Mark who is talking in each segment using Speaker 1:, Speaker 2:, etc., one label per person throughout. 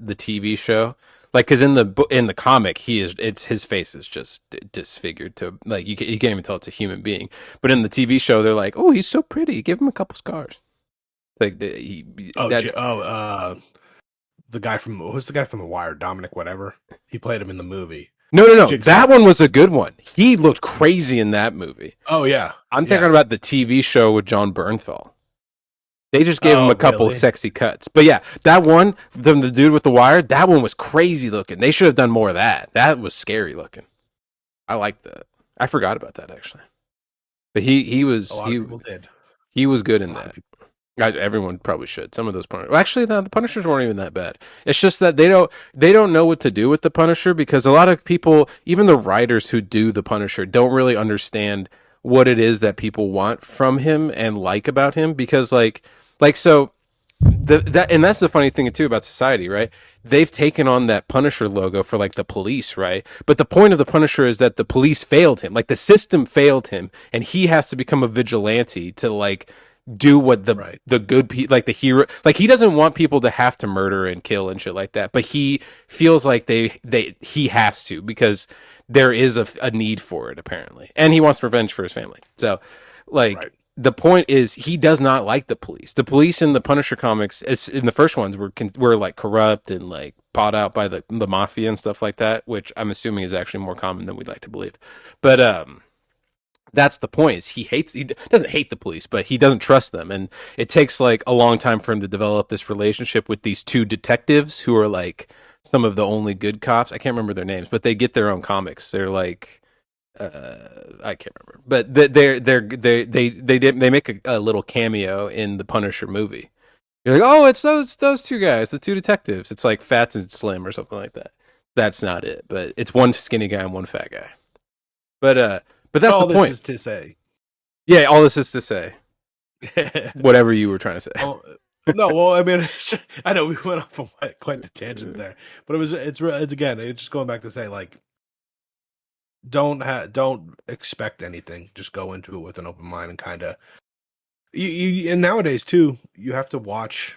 Speaker 1: the TV show. Like, because in the comic, his face is just disfigured to like you can't even tell it's a human being. But in the TV show, they're like, oh, he's so pretty, give him a couple scars. Like that.
Speaker 2: The guy from who's the guy from The Wire? Dominic, whatever. He played him in the movie.
Speaker 1: No.
Speaker 2: Jigsaw.
Speaker 1: That one was a good one. He looked crazy in that movie.
Speaker 2: Oh yeah,
Speaker 1: I'm thinking about the TV show with John Bernthal. They just gave him a couple
Speaker 2: really?
Speaker 1: sexy cuts. But yeah, that one, the dude with the wire, that one was crazy looking. They should have done more of that. That was scary looking. I liked that. I forgot about that actually. But he was
Speaker 2: A lot of people did.
Speaker 1: he was good in that. Everyone probably should. Some of those Punishers. Well, actually, the Punishers weren't even that bad. It's just that they don't know what to do with the Punisher because a lot of people, even the writers who do the Punisher, don't really understand what it is that people want from him and like about him. Because so and that's the funny thing too about society, right? They've taken on that Punisher logo for like the police, right? But the point of the Punisher is that the police failed him, like the system failed him, and he has to become a vigilante to like do what the good like the hero, like he doesn't want people to have to murder and kill and shit like that, but he feels like he has to because there is a need for it apparently, and he wants revenge for his family. So like the point is he does not like the police. The police in the Punisher comics, it's in the first ones were like corrupt and like bought out by the mafia and stuff like that, which I'm assuming is actually more common than we'd like to believe. But that's the point is he doesn't hate the police, but he doesn't trust them. And it takes like a long time for him to develop this relationship with these two detectives who are like some of the only good cops. I can't remember their names, but they get their own comics. They're like, I can't remember, but they make a little cameo in the Punisher movie. You're like, oh, it's those two guys, the two detectives. It's like Fats and Slim or something like that. That's not it, but it's one skinny guy and one fat guy. But that's the point.
Speaker 2: All this is to say.
Speaker 1: Yeah, all this is to say. Whatever you were trying to say.
Speaker 2: No, well, I mean, I know we went off on quite the tangent there, but it's again, it's just going back to say like, don't expect anything. Just go into it with an open mind and kind of. And nowadays too, you have to watch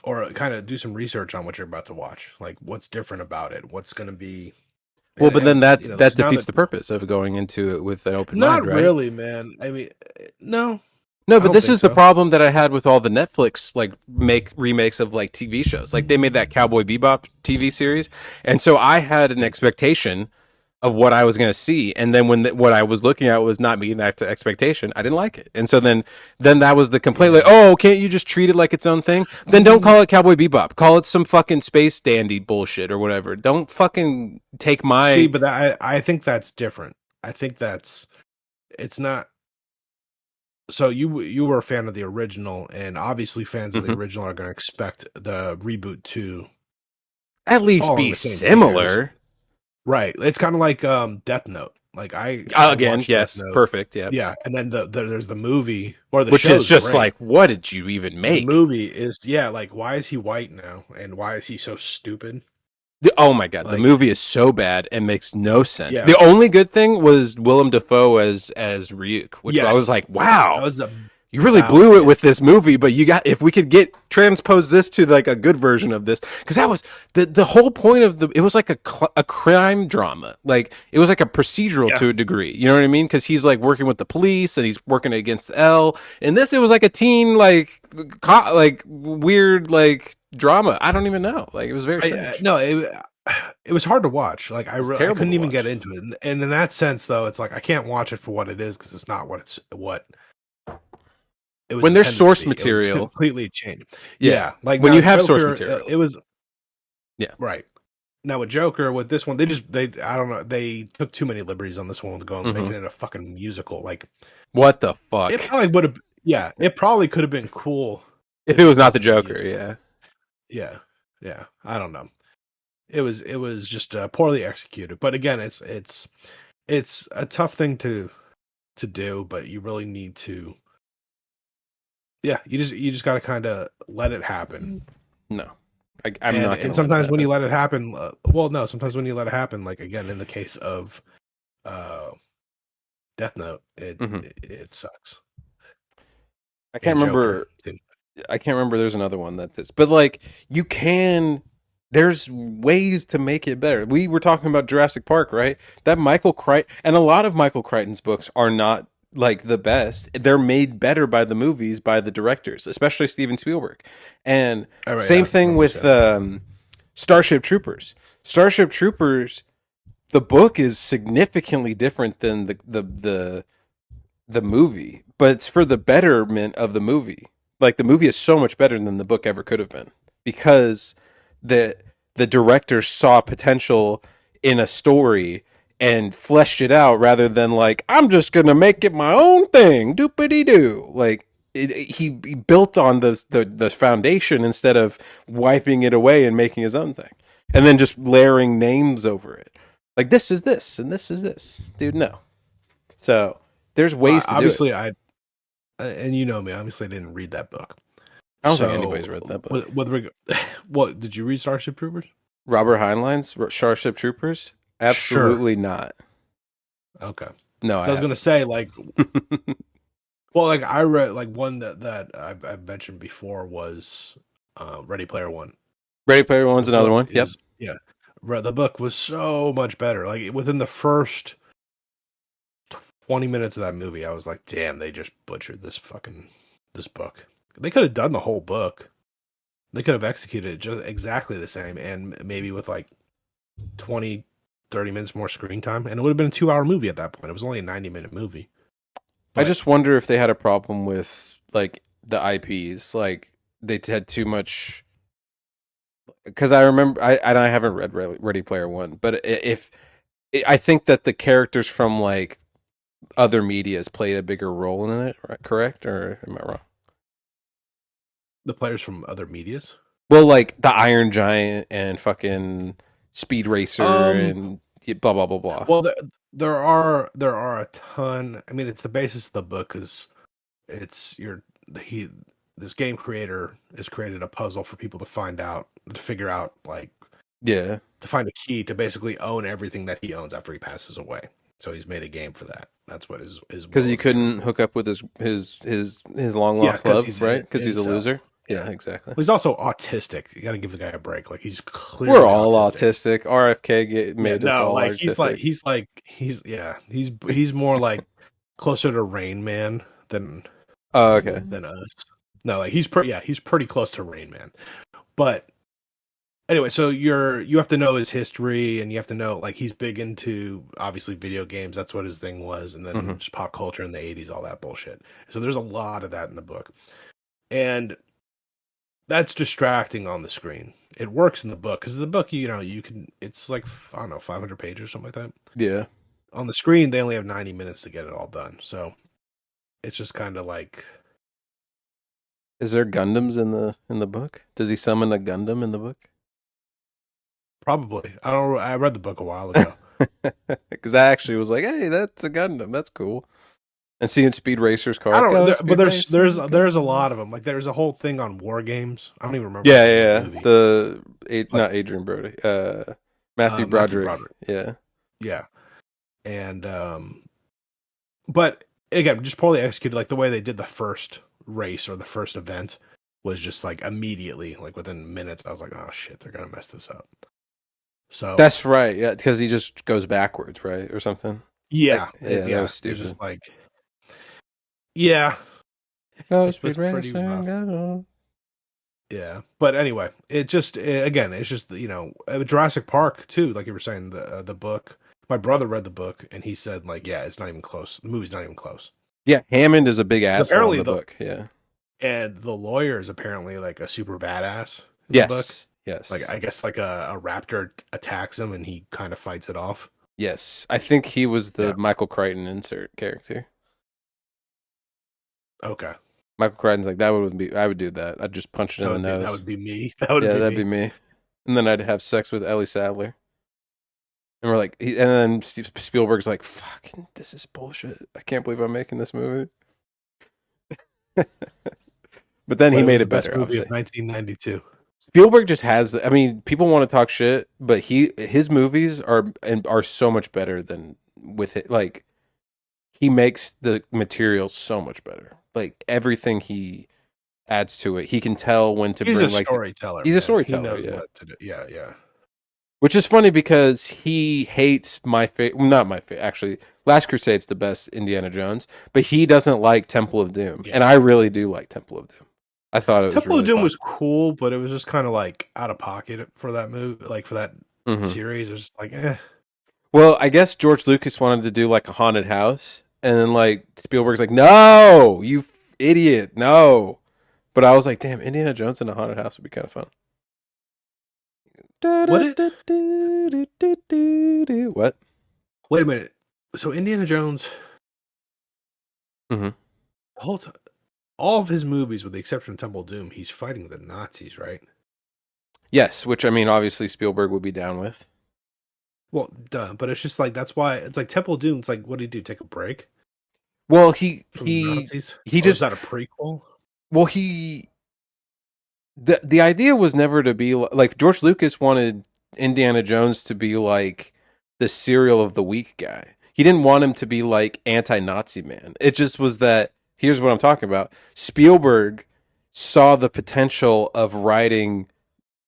Speaker 2: or kind of do some research on what you're about to watch, like what's different about it, what's going to be.
Speaker 1: Well, but then that defeats the purpose of going into it with an open mind, right?
Speaker 2: Not really, man. I mean, no.
Speaker 1: No, but this is the problem that I had with all the Netflix like remakes of like TV shows. Like they made that Cowboy Bebop TV series, and so I had an expectation of what I was going to see, and then when what I was looking at was not meeting that expectation, I didn't like it. And so then that was the complaint, like, oh, can't you just treat it like its own thing? Then don't call it Cowboy Bebop. Call it some fucking space dandy bullshit or whatever. Don't fucking take my...
Speaker 2: See, but I think that's different. I think it's not... So you were a fan of the original, and obviously fans of the original are going to expect the reboot to...
Speaker 1: at least be similar.
Speaker 2: Right. It's kind of like Death Note. Like
Speaker 1: again, yes, perfect, yeah.
Speaker 2: Yeah, and then there's the movie or the
Speaker 1: which is just great. Like, what did you even make?
Speaker 2: The movie is like, why is he white now, and why is he so stupid?
Speaker 1: Oh my god, the movie is so bad and makes no sense. Yeah. The only good thing was Willem Dafoe as Ryuk, which I was like, wow,
Speaker 2: that was
Speaker 1: you really blew it with this movie, but if we could transpose this to like a good version of this, because that was the whole point of it was like a crime drama, like it was like a procedural to a degree, you know what I mean? Because he's like working with the police and he's working against L, and this it was like a teen like weird like drama. I don't even know, like it was very strange.
Speaker 2: It was hard to watch. Like I couldn't even get into it, and in that sense, though, it's like I can't watch it for what it is because it's not what.
Speaker 1: When there's source material,
Speaker 2: completely changed.
Speaker 1: Yeah, like when you have Joker, source material,
Speaker 2: it was.
Speaker 1: Yeah,
Speaker 2: right. Now with Joker, with this one, they I don't know, they took too many liberties on this one to go and making it a fucking musical. Like,
Speaker 1: what the fuck?
Speaker 2: It probably would have. Yeah, it probably could have been cool
Speaker 1: if it was not the Joker. Yeah.
Speaker 2: I don't know. It was just poorly executed. But again, it's a tough thing to do, but you really need to. Yeah, you just got to kind of let it happen.
Speaker 1: No, I'm not.
Speaker 2: And sometimes when you let it happen, sometimes when you let it happen, like again in the case of Death Note, it sucks.
Speaker 1: I can't remember. I can't remember. There's another one that this, but like you can There's ways to make it better. We were talking about Jurassic Park, right? That Michael Crichton, and a lot of Michael Crichton's books are not like the best. They're made better by the movies, by the directors, especially Steven Spielberg. And
Speaker 2: All right, yeah,
Speaker 1: same
Speaker 2: I
Speaker 1: thing
Speaker 2: remember you
Speaker 1: with
Speaker 2: saying that.
Speaker 1: Starship Troopers. Starship Troopers, the book is significantly different than the movie, but it's for the betterment of the movie. Like the movie is so much better than the book ever could have been because the the director saw potential in a story and fleshed it out rather than like I'm just gonna make it my own thing, doopity doo. Like he built on the foundation instead of wiping it away and making his own thing, and then just layering names over it. Like this is this and this is this, dude. No, so there's
Speaker 2: Well,
Speaker 1: ways to do it.
Speaker 2: obviously, and you know me, obviously, I didn't read that book.
Speaker 1: I don't think anybody's read
Speaker 2: So,
Speaker 1: that book.
Speaker 2: what did you read Starship Troopers?
Speaker 1: Robert Heinlein's Starship Troopers?
Speaker 2: Sure.
Speaker 1: Absolutely not.
Speaker 2: Okay.
Speaker 1: No, I
Speaker 2: So I was gonna
Speaker 1: haven't.
Speaker 2: say, like, well, like I read like one that I've mentioned before was Ready Player One.
Speaker 1: Ready Player One's
Speaker 2: The
Speaker 1: another
Speaker 2: book
Speaker 1: one. Yep.
Speaker 2: is yeah, the book was so much better. Like within the first 20 minutes of that movie, I was like, damn, they just butchered this book. They could have done the whole book. They could have executed it just exactly the same, and maybe with like 20, 30 minutes more screen time, and it would have been a 2 hour movie at that point. It was only a 90-minute movie.
Speaker 1: I
Speaker 2: But
Speaker 1: just wonder if they had a problem with like the IPs. Like they had too much. Because I remember, I haven't read Ready Player One, but if I think that the characters from like other medias played a bigger role in it, right? Correct, or am I wrong?
Speaker 2: the players from other medias.
Speaker 1: Well, like the Iron Giant and fucking Speed Racer
Speaker 2: Um,
Speaker 1: and blah blah blah blah.
Speaker 2: well, there are a ton. I mean, it's the basis of the book is it's your he this game creator has created a puzzle for people to figure out like
Speaker 1: Yeah,
Speaker 2: to find a key to basically own everything that he owns after he passes away. So he's made a game for that. That's what his
Speaker 1: because
Speaker 2: will
Speaker 1: he
Speaker 2: is going to
Speaker 1: couldn't
Speaker 2: be.
Speaker 1: hook up with his long
Speaker 2: Yeah,
Speaker 1: lost
Speaker 2: because
Speaker 1: love,
Speaker 2: he's
Speaker 1: right?
Speaker 2: an
Speaker 1: Because he's a
Speaker 2: incel.
Speaker 1: loser.
Speaker 2: Yeah.
Speaker 1: Yeah, exactly.
Speaker 2: Well, he's also autistic. You got to give the guy a break. Like he's
Speaker 1: We're
Speaker 2: clearly
Speaker 1: all
Speaker 2: autistic.
Speaker 1: autistic. RFK
Speaker 2: Yeah,
Speaker 1: made us
Speaker 2: no,
Speaker 1: all
Speaker 2: like
Speaker 1: autistic.
Speaker 2: he's more like closer to Rain Man
Speaker 1: Oh, okay.
Speaker 2: than us. No, like he's pretty close to Rain Man. But anyway, so you have to know his history and you have to know like he's big into obviously video games. That's what his thing was, and then
Speaker 1: Hmm.
Speaker 2: just pop culture in the 80s, all that bullshit. So there's a lot of that in the book. And that's distracting on the screen. It works in the book because the book, you can. It's like I don't know, 500 pages or something like that.
Speaker 1: Yeah.
Speaker 2: On the screen, they only have 90 minutes to get it all done. So it's just kind of like
Speaker 1: Is there Gundams in the book? Does he summon a Gundam in the book?
Speaker 2: probably. I don't. I read the book a while ago.
Speaker 1: Because I actually was like, hey, that's a Gundam. That's cool. And seeing Speed Racer's car,
Speaker 2: I
Speaker 1: like,
Speaker 2: don't.
Speaker 1: go
Speaker 2: But
Speaker 1: Speed Racer,
Speaker 2: there's a
Speaker 1: go.
Speaker 2: lot of them. Like there's a whole thing on war games. I don't even remember the
Speaker 1: Yeah,
Speaker 2: name of the
Speaker 1: yeah.
Speaker 2: movie, but
Speaker 1: Not Adrian Brody. Matthew
Speaker 2: Matthew
Speaker 1: Broderick.
Speaker 2: Broderick.
Speaker 1: Yeah.
Speaker 2: Yeah, and but again, just poorly executed. Like the way they did the first race or the first event was just like immediately, like within minutes, I was like, oh shit, they're gonna mess this up. So
Speaker 1: That's right. Yeah, because he just goes backwards, right, or something.
Speaker 2: yeah,
Speaker 1: Yeah, that was
Speaker 2: it's just
Speaker 1: stupid.
Speaker 2: like yeah,
Speaker 1: Go
Speaker 2: it
Speaker 1: Speed
Speaker 2: was pretty
Speaker 1: Racer,
Speaker 2: rough.
Speaker 1: go.
Speaker 2: Yeah, but anyway, again, it's just Jurassic Park too. Like you were saying, the book. My brother read the book and he said like, yeah, it's not even close. The movie's not even close.
Speaker 1: Yeah, Hammond is a big
Speaker 2: 'Cause
Speaker 1: asshole in
Speaker 2: apparently
Speaker 1: the book. Yeah.
Speaker 2: the lawyer is apparently like a super badass in the book.
Speaker 1: Yes.
Speaker 2: Like
Speaker 1: Yes.
Speaker 2: I guess like a raptor attacks him and he kind of fights it off.
Speaker 1: Yes. I think he was the
Speaker 2: Yeah.
Speaker 1: Michael Crichton insert character.
Speaker 2: Okay.
Speaker 1: Michael Crichton's like, that would be, I would do that. I'd just punch it in the
Speaker 2: That
Speaker 1: nose.
Speaker 2: would be me. That would
Speaker 1: Yeah,
Speaker 2: be
Speaker 1: that'd be
Speaker 2: me.
Speaker 1: me. And then I'd have sex with Ellie Sadler. And we're like, and then Spielberg's like, fucking, this is bullshit. I can't believe I'm making this movie. But then
Speaker 2: But
Speaker 1: he
Speaker 2: it
Speaker 1: made
Speaker 2: was
Speaker 1: it
Speaker 2: the best
Speaker 1: better,
Speaker 2: movie of
Speaker 1: obviously.
Speaker 2: 1992.
Speaker 1: Spielberg just has, I mean, people want to talk shit, but his movies are so much better than with it. Like, he makes the material so much better. Like, everything adds to it. He can tell when to
Speaker 2: He's a
Speaker 1: bring
Speaker 2: storyteller,
Speaker 1: he's a
Speaker 2: man. He
Speaker 1: storyteller,
Speaker 2: knows
Speaker 1: yeah.
Speaker 2: what to do. Yeah, yeah,
Speaker 1: Which is funny because he hates my favorite, not my favorite, actually. Last Crusade's the best Indiana Jones, but he doesn't like Temple of Doom,
Speaker 2: yeah.
Speaker 1: and I really do like Temple of Doom. I thought it was
Speaker 2: Temple of
Speaker 1: really
Speaker 2: Doom
Speaker 1: fun.
Speaker 2: was cool, but it was just kind of like out of pocket for that movie, like for that
Speaker 1: Hmm.
Speaker 2: series. It was just like, eh.
Speaker 1: Well, I guess George Lucas wanted to do like a haunted house, and then like Spielberg's like, "No, you idiot, no." But I was like, "Damn, Indiana Jones in a haunted house would be kind of fun."
Speaker 2: What it?
Speaker 1: What?
Speaker 2: Wait a minute. So Indiana Jones,
Speaker 1: Hmm.
Speaker 2: the whole time, all of his movies, with the exception of Temple of Doom, he's fighting the Nazis, right?
Speaker 1: Yes, which I mean, obviously Spielberg would be down with.
Speaker 2: Well, duh. But it's just like that's why it's like Temple of Doom. It's like, what did he do? Take a break
Speaker 1: Well,
Speaker 2: from the Nazis,
Speaker 1: he
Speaker 2: or is
Speaker 1: just
Speaker 2: that a prequel?
Speaker 1: well he the idea was never to be like George Lucas wanted Indiana Jones to be like the serial of the week guy. He didn't want him to be like anti-Nazi man. It just was that here's what I'm talking about. Spielberg saw the potential of writing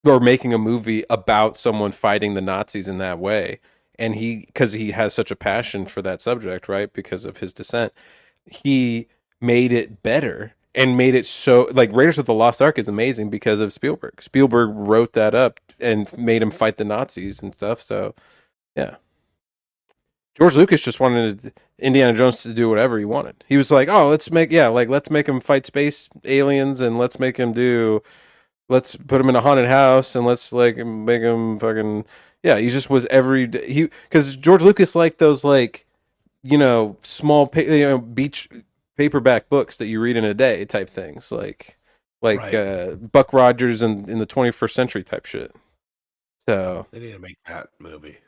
Speaker 1: or making a movie about someone fighting the Nazis in that way. And he, because he has such a passion for that subject, right? Because of his descent, he made it better and made it so like Raiders of the Lost Ark is amazing because of Spielberg. Spielberg wrote that up and made him fight the Nazis and stuff. So yeah, George Lucas just wanted Indiana Jones to do whatever he wanted. He was like, oh, let's make him fight space aliens and let's put him in a haunted house and let's like make him fucking yeah. He just was he because George Lucas liked those like small beach paperback books that you read in a day type things like
Speaker 2: Right.
Speaker 1: Buck Rogers in the 21st century type shit. So
Speaker 2: They need to make that movie.